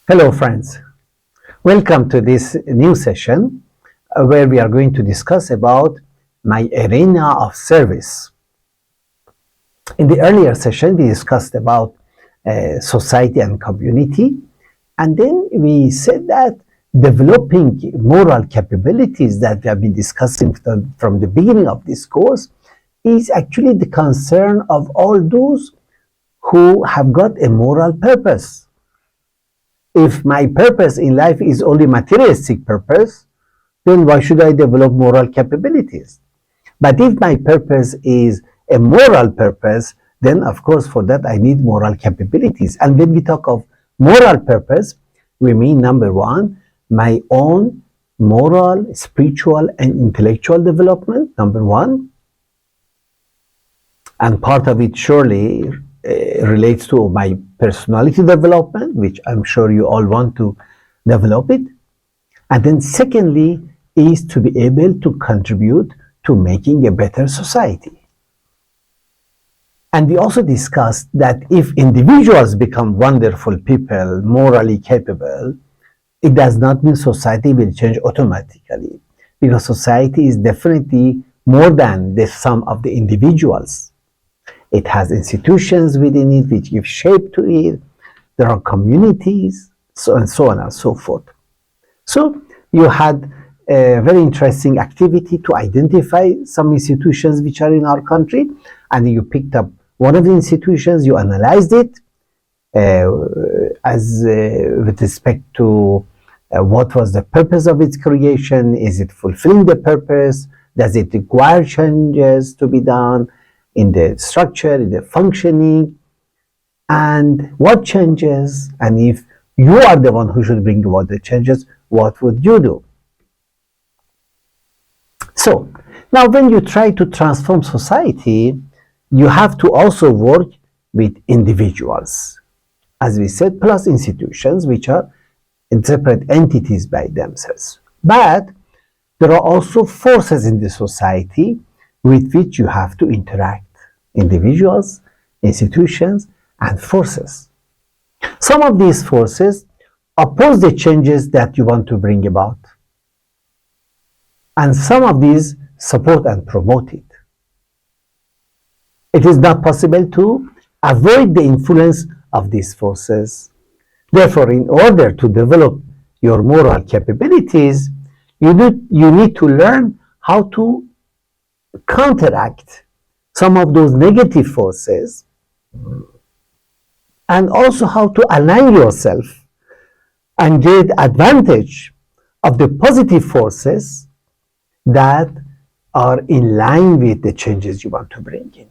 Hello friends, welcome to this new session where we are going to discuss about my arena of service. In the earlier session we discussed about society and community, and then we said that developing moral capabilities that we have been discussing from the beginning of this course is actually the concern of all those who have got a moral purpose. If my purpose in life is only materialistic purpose, then why should I develop moral capabilities? But if my purpose is a moral purpose, then of course for that I need moral capabilities. And when we talk of moral purpose, we mean number one, my own moral, spiritual, and intellectual development, number one. And part of it surely relates to my personality development, which I'm sure you all want to develop it. And then secondly is to be able to contribute to making a better society. And we also discussed that if individuals become wonderful people, morally capable, it does not mean society will change automatically, because society is definitely more than the sum of the individuals. It has institutions within it which give shape to it. There are communities, so on and so forth. So you had a very interesting activity to identify some institutions which are in our country, and you picked up one of the institutions, you analyzed it with respect to what was the purpose of its creation. Is it fulfilling the purpose? Does it require changes to be done in the structure, in the functioning, and what changes? And if you are the one who should bring about the changes, what would you do? So now when you try to transform society, you have to also work with individuals, as we said, plus institutions which are separate entities by themselves. But there are also forces in the society with which you have to interact. Individuals, institutions, and forces. Some of these forces oppose the changes that you want to bring about, and some of these support and promote it. It is not possible to avoid the influence of these forces. Therefore, in order to develop your moral capabilities, you need to learn how to counteract some of those negative forces, and also how to align yourself and get advantage of the positive forces that are in line with the changes you want to bring in.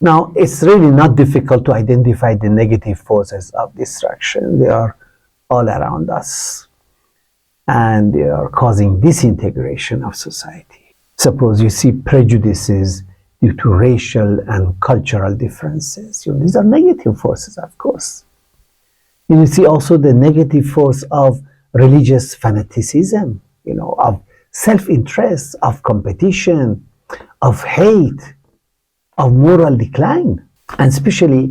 Now, it's really not difficult to identify the negative forces of destruction. They are all around us, and they are causing disintegration of society. Suppose you see prejudices due to racial and cultural differences. These are negative forces, of course. You see also the negative force of religious fanaticism, of self-interest, of competition, of hate, of moral decline. And especially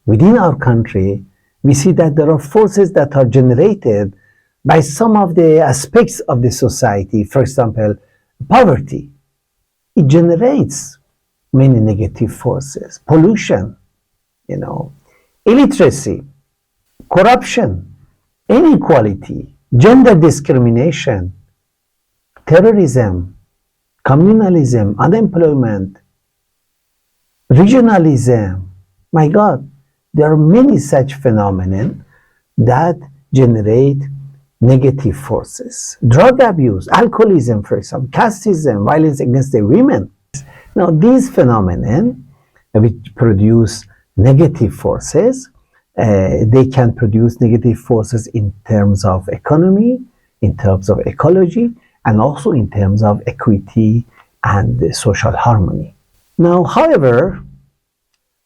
within our country, we see that there are forces that are generated by some of the aspects of the society. For example, poverty. It generates many negative forces. Pollution, illiteracy, corruption, inequality, gender discrimination, terrorism, communalism, unemployment, regionalism. My God, there are many such phenomena that generate negative forces. Drug abuse, alcoholism, for example, casteism, violence against the women. Now, these phenomena which produce negative forces, they can produce negative forces in terms of economy, in terms of ecology, and also in terms of equity and social harmony. Now, however,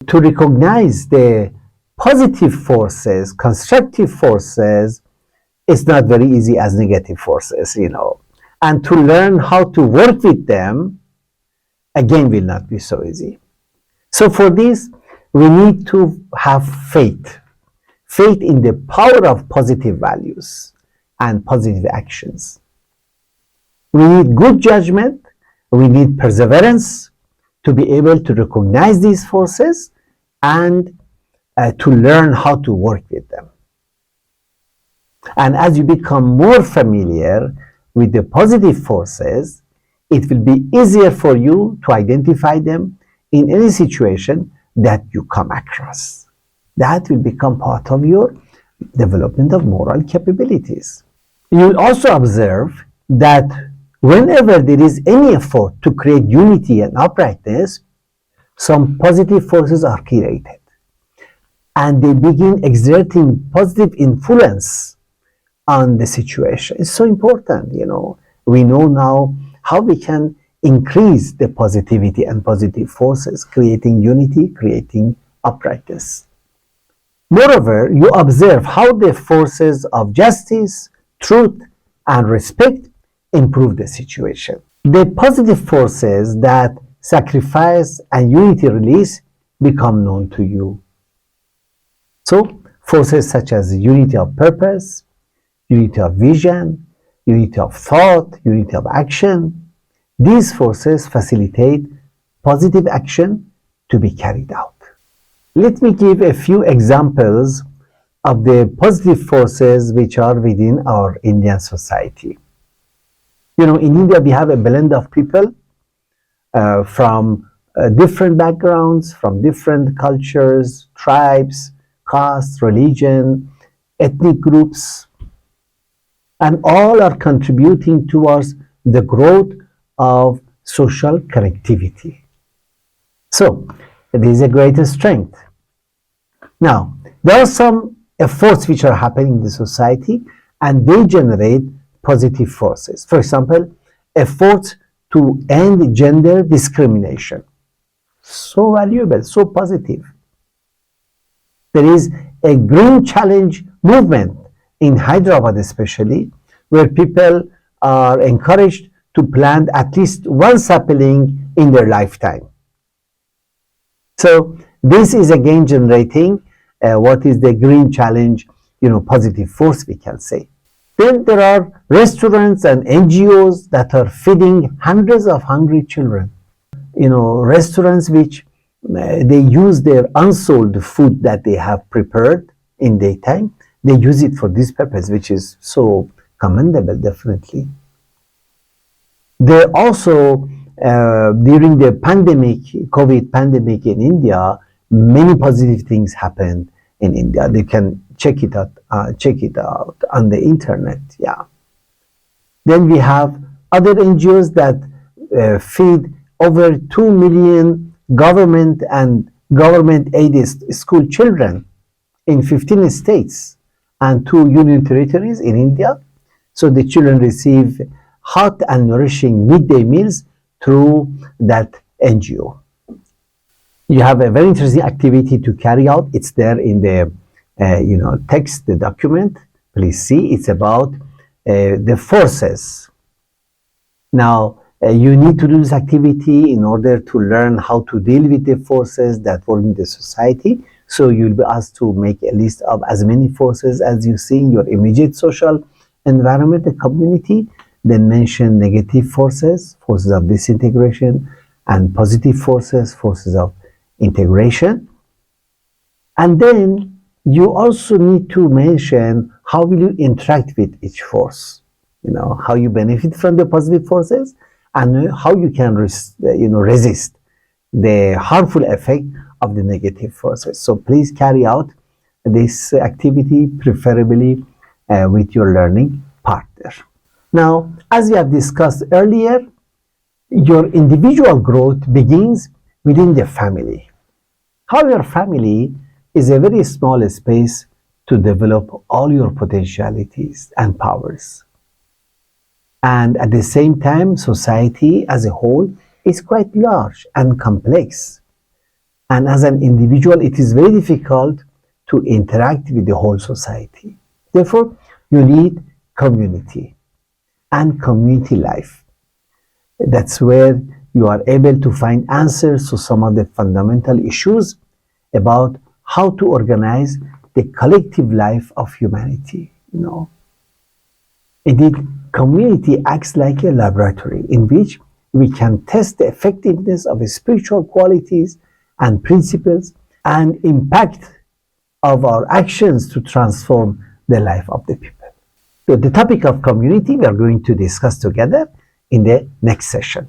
to recognize the positive forces, constructive forces, it's not very easy as negative forces, and to learn how to work with them again will not be so easy. So for this, we need to have faith. faith in the power of positive values and positive actions. We need good judgment, we need perseverance to be able to recognize these forces and to learn how to work with them. And as you become more familiar with the positive forces, it will be easier for you to identify them in any situation that you come across. That will become part of your development of moral capabilities. You will also observe that whenever there is any effort to create unity and uprightness, some positive forces are created and they begin exerting positive influence on the situation. It's so important, We know now how we can increase the positivity and positive forces, creating unity, creating uprightness. Moreover, you observe how the forces of justice, truth, and respect improve the situation. The positive forces that sacrifice and unity release become known to you. So, forces such as unity of purpose, unity of vision, unity of thought, unity of action, these forces facilitate positive action to be carried out. Let me give a few examples of the positive forces which are within our Indian society. In India, we have a blend of people from different backgrounds, from different cultures, tribes, castes, religion, ethnic groups, and all are contributing towards the growth of social connectivity. So, it is a greater strength. Now, there are some efforts which are happening in the society and they generate positive forces. For example, efforts to end gender discrimination. So valuable, so positive. There is a green challenge movement in Hyderabad especially, where people are encouraged to plant at least one sapling in their lifetime. So this is again generating what is the green challenge, positive force, we can say. Then there are restaurants and NGOs that are feeding hundreds of hungry children. Restaurants which they use their unsold food that they have prepared in daytime, they use it for this purpose, which is so commendable, definitely. They also, during the pandemic, COVID pandemic in India, many positive things happened in India. They can check it out on the internet. Yeah. Then we have other NGOs that feed over 2 million government and government-aided school children in 15 states and 2 union territories in India. So the children receive hot and nourishing midday meals through that NGO. You have a very interesting activity to carry out. It's there in the text, the document. Please see. It's about the forces. Now, you need to do this activity in order to learn how to deal with the forces that work in the society. So you'll be asked to make a list of as many forces as you see in your immediate social environment, the community. Then mention negative forces, forces of disintegration, and positive forces, forces of integration. And then you also need to mention how will you interact with each force. How you benefit from the positive forces and how you can resist the harmful effect of the negative forces. So please carry out this activity preferably with your learning partner. Now, as we have discussed earlier, your individual growth begins within the family. However, family is a very small space to develop all your potentialities and powers. And at the same time, society as a whole is quite large and complex. And as an individual, it is very difficult to interact with the whole society. Therefore, you need community and community life. That's where you are able to find answers to some of the fundamental issues about how to organize the collective life of humanity. Indeed, community acts like a laboratory in which we can test the effectiveness of spiritual qualities and principles and impact of our actions to transform the life of the people. So the topic of community we are going to discuss together in the next session.